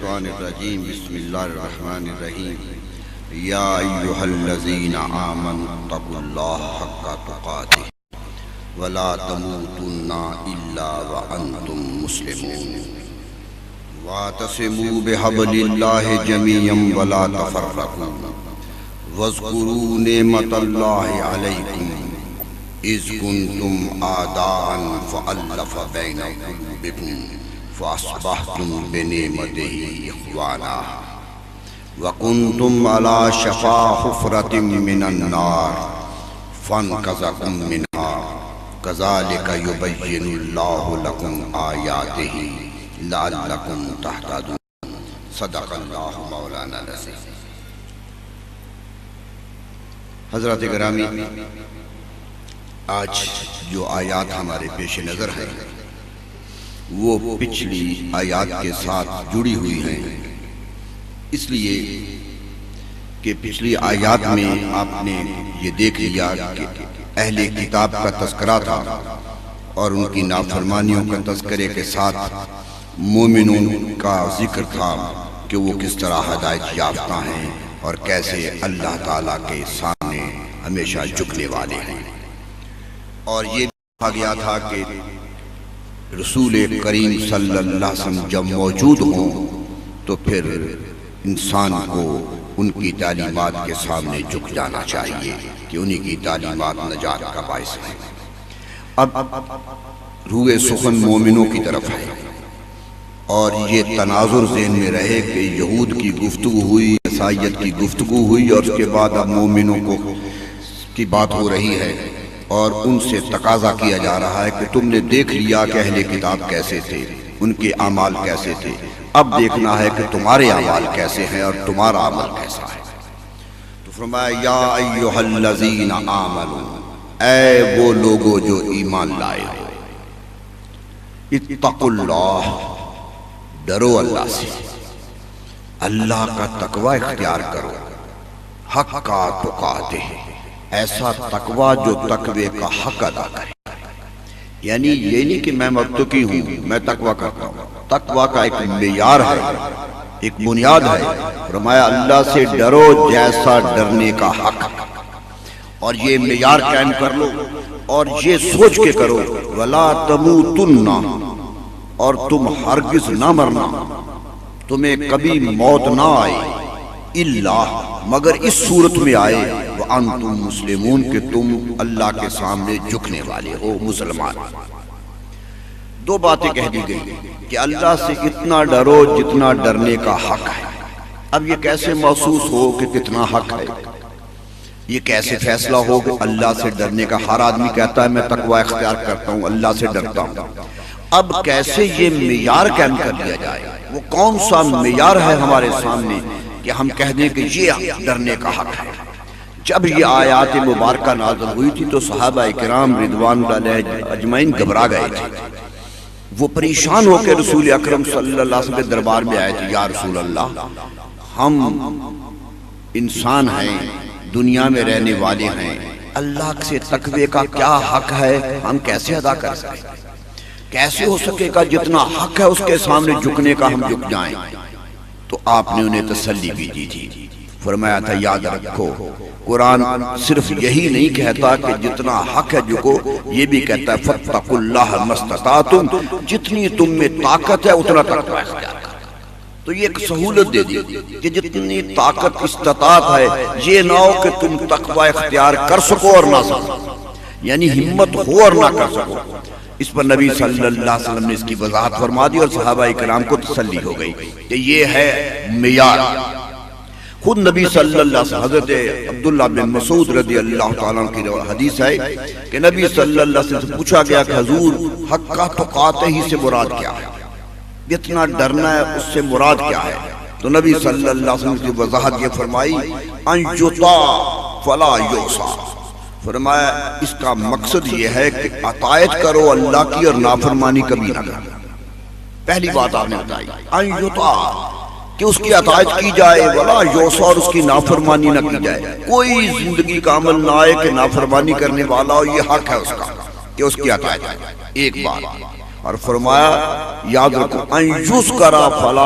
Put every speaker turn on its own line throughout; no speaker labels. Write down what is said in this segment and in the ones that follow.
الشیطان الرجیم بسم اللہ الرحمن الرحیم یا ایہا الذین آمنوا اتقوا اللہ حق تقاتہ ولا تموتن الا وانتم مسلمون واعتصموا بحبل اللہ جميعا ولا تفرقوا واذکروا نعمت اللہ علیکم اذ کنتم اعداء فألف بین قلوبکم فأصبحتم بنعمته إخوانا وكنتم على شفا حفرة من النار فانقذكم منها كذلك يبين الله لكم آياته لعلكم تهتدون صدق الله مولانا العظیم۔ حضرات گرامی، آج جو آیات ہمارے پیش نظر ہیں وہ پچھلی آیات کے ساتھ جڑی ہوئی ہیں، اس لیے کہ پچھلی آیات میں آپ نے یہ دیکھ لیا کہ اہل کتاب کا تذکرہ تھا اور ان کی نافرمانیوں کا تذکرے کے ساتھ مومنوں کا ذکر تھا کہ وہ کس طرح ہدایت یافتہ ہیں اور کیسے اللہ تعالیٰ کے سامنے ہمیشہ جھکنے والے ہیں۔ اور یہ بھی کہا گیا تھا کہ رسول کریم صلی اللہ علیہ وسلم جب موجود ہوں تو پھر انسان کو ان کی تعلیمات کے سامنے جھک جانا چاہیے کہ انہی کی تعلیمات نجات کا باعث ہے۔ اب روح سخن مومنوں کی طرف ہے اور یہ تناظر ذہن میں رہے کہ یہود کی گفتگو ہوئی، عیسائیت کی گفتگو ہوئی اور اس کے بعد اب مومنوں کی بات ہو رہی ہے اور ان سے تقاضا کیا جا رہا ہے کہ تم نے دیکھ لیا کہ اہل کتاب کیسے تھے، ان کے اعمال کیسے تھے، اب دیکھنا ہے کہ تمہارے اعمال کیسے ہیں اور تمہارا عمل کیسا ہے۔ تو فرمایا یا ایہا الذین آمنوا، اے وہ لوگو جو ایمان لائے ہو، اتقوا اللہ، ڈرو اللہ سے، اللہ کا تقوی اختیار کرو، حق کا تقاتے، ایسا تقوی جو تقوی کا حق ادا کرے۔ یعنی یہ نہیں کہ میں متقی ہوں میں تقوی کرتا ہوں، تقوی کا ایک معیار ہے، ایک بنیاد ہے۔ فرمایا اللہ سے ڈرو جیسا ڈرنے کا حق، اور یہ معیار قائم کر لو اور یہ سوچ کے کرو وَلَا تَمُوتُنَّ، اور تم ہرگز نہ مرنا، تمہیں کبھی موت نہ آئے، اللہ، مگر اس صورت میں آئے وَأَنْتُمْ مُسْلِمُونَ کہ تم اللہ کے سامنے جھکنے والے ہو، مسلمان۔ دو باتیں کہہ دی گئی کہ اللہ سے اتنا ڈرو جتنا ڈرنے کا حق ہے۔ اب یہ کیسے محسوس ہو کہ کتنا حق ہے؟ یہ کیسے فیصلہ ہو کہ اللہ سے ڈرنے کا؟ ہر آدمی کہتا ہے میں تقوی اختیار کرتا ہوں، اللہ سے ڈرتا ہوں۔ اب کیسے یہ معیار قائم کر دیا جائے؟ وہ کون سا معیار ہے ہمارے سامنے کہ ہم کہہ دیں کہ یہ ڈرنے کا حق ہے؟ جب یہ آیات مبارکہ نازل ہوئی تھی تو صحابہ کرام رضوان اللہ علیہم اجمعین گھبرا گئے تھے، وہ پریشان ہو کے رسول اکرم صلی اللہ علیہ وسلم کے دربار میں آئے تھے، یا رسول اللہ، ہم انسان ہیں، دنیا میں رہنے والے ہیں، اللہ سے تقوی کا کیا حق ہے ہم کیسے ادا کر سکیں؟ کیسے ہو سکے گا جتنا حق ہے اس کے سامنے جھکنے کا ہم جھک جائیں؟ تو آپ نے انہیں تسلی بھی دی تھی، فرمایا تھا یاد رکھو قرآن صرف یہی نہیں کہتا کہ جتنا حق ہے جھکو، یہ بھی کہتا ہے فَاتَّقُوا اللَّهَ مَا اسْتَطَعْتُمْ، جتنی تم میں طاقت ہے اتنا تقوی اختیار کرو۔ تو یہ ایک سہولت دے دی کہ جتنی طاقت استطاعت ہے، یہ نہ ہو کہ تم تقوی اختیار کر سکو اور نہ سکو، یعنی ہمت ہو اور نہ کر سکو۔ اس پر نبی صلی اللہ علیہ وسلم نے اس کی وضاحت فرما دی اور صحابہ کرام کو تسلی ہو گئی کہ یہ ہے معیار۔ خود نبی صلی اللہ علیہ وسلم، حضرت عبداللہ بن مسعود رضی اللہ تعالیٰ کی حدیث ہے کہ نبی صلی اللہ علیہ وسلم سے پوچھا گیا کہ حضور حق کا تقاتے ہی سے مراد کیا ہے؟ جتنا ڈرنا ہے اس سے مراد کیا ہے؟ تو نبی صلی اللہ علیہ وسلم کی وضاحت یہ فرمائی ان یطاع فلا یعصی، فرمایا اس کا مقصد یہ ہے کہ اطاعت کرو اللہ کی اور نافرمانی کبھی نہ کرو۔ پہلی بات آپ نے بتائی ان یطاع، کہ اس کی اطاعت کی جائے، ولا یعصی، اور اس کی نافرمانی نہ کی جائے۔ کوئی زندگی کا عمل نہ آئے کہ نافرمانی کرنے والا ہو، یہ حق ہے اس کا کہ اس کی اطاعت ہے، ایک بات۔ اور فرمایا یاد رکھو ان یذکر فلا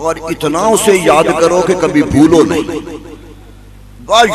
اور اتنا اسے یاد کرو کہ کبھی بھولو نہیں.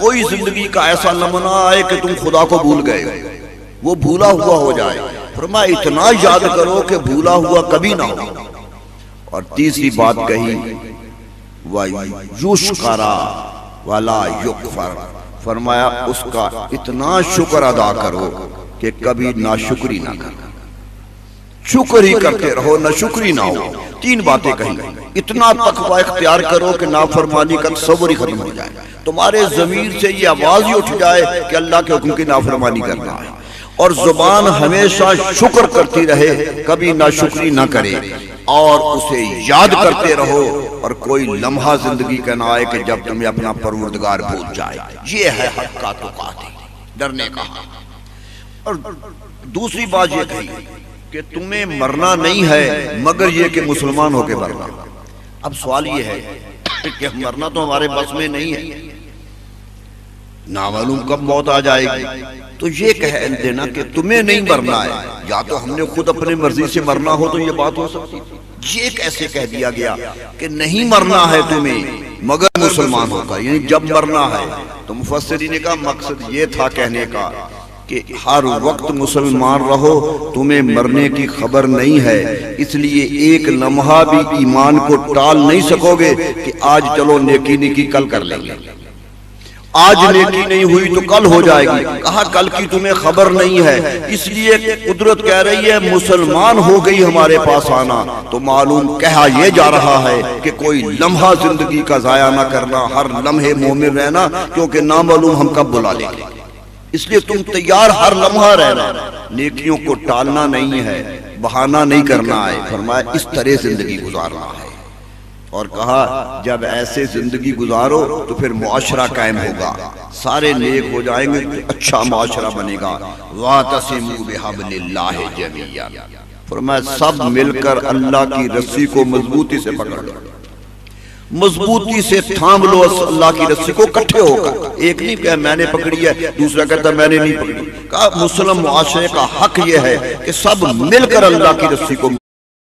کوئی زندگی کا ایسا لمحہ نہ آئے کہ تم خدا کو بھول گئے ہو، وہ بھولا ہوا ہو جائے. فرمایا اتنا یاد کرو کہ بھولا ہوا کبھی نہ ہو. اور تیسری بات کہی وَيُشْكَرَ وَلَا يُكْفَرَ، فرمایا اس کا اتنا شکر ادا کرو کہ کبھی ناشکری نہ کرو. شکر ہی کرتے رہو، نہ شکری نہ ہو. تین باتیں کہیں. اتنا تقوی اختیار کرو کہ نافرمانی کا تصور ہی ختم ہو جائے. تمہارے ضمیر سے یہ آواز ہی اٹھ جائے کہ اللہ کے حکم کی نافرمانی کرنا ہے. اور زبان ہمیشہ شکر کرتی رہے، کبھی ناشکری نہ کرے. اور اسے یاد کرتے رہو، اور کوئی لمحہ زندگی کا نہ آئے کہ جب تمہیں اپنا پروردگار بھول جائے. یہ ہے حق کا تقاتی، ڈرنے کا. اور دوسری بات یہ کہی کہ تمہیں مرنا نہیں ہے مگر یہ کہ مسلمان ہو کے مرنا. اب سوال یہ ہے کہ مرنا تو ہمارے بس میں نہیں ہے، نامعلوم کب موت آ جائے گی. تو یہ کہہ دینا کہ تمہیں نہیں مرنا ہے، یا تو ہم نے خود اپنے مرضی سے مرنا ہو تو یہ بات ہو سکتی. یہ کیسے کہہ دیا گیا کہ نہیں مرنا ہے تمہیں مگر مسلمان ہوگا، یعنی جب مرنا ہے. تو مفسرین کا مقصد یہ تھا کہنے کا کہ ہر وقت مسلمان رہو، تمہیں مرنے کی خبر نہیں ہے، اس لیے ایک لمحہ بھی ایمان کو ٹال نہیں سکو گے کہ آج چلو نیکی نہیں کی کل کر لیں گے. آج نیکی نہیں ہوئی تو کل ہو جائے گی. کہا کل کی تمہیں خبر نہیں ہے، اس لیے قدرت کہہ رہی ہے مسلمان ہو گئی ہمارے پاس آنا. تو معلوم کہا یہ جا رہا ہے کہ کوئی لمحہ زندگی کا ضائع نہ کرنا، ہر لمحے مومن رہنا، کیونکہ نامعلوم ہم کب بلا لیں گے. اس لیے تم تیار ہر لمحہ رہنا، نیکیوں کو ٹالنا نہیں ہے، بہانہ نہیں کرنا ہے. فرمایا اس طرح زندگی گزارنا ہے. اور کہا جب ایسے زندگی گزارو تو پھر معاشرہ قائم ہوگا، سارے نیک ہو جائیں گے، اچھا معاشرہ بنے گا. وَاعْتَصِمُوا بِحَبْلِ اللَّهِ جَمِيعًا، فرمایا سب مل کر اللہ کی رسی کو مضبوطی سے پکڑ لو، مضبوطی سے تھام لو اللہ کی رسی کو اکٹھے ہو کر. ایک نہیں کہ میں نے پکڑی ہے، دوسرا کہتا میں نے نہیں پکڑی. کہا مسلم معاشرے کا حق یہ ہے کہ سب مل کر اللہ کی رسی کو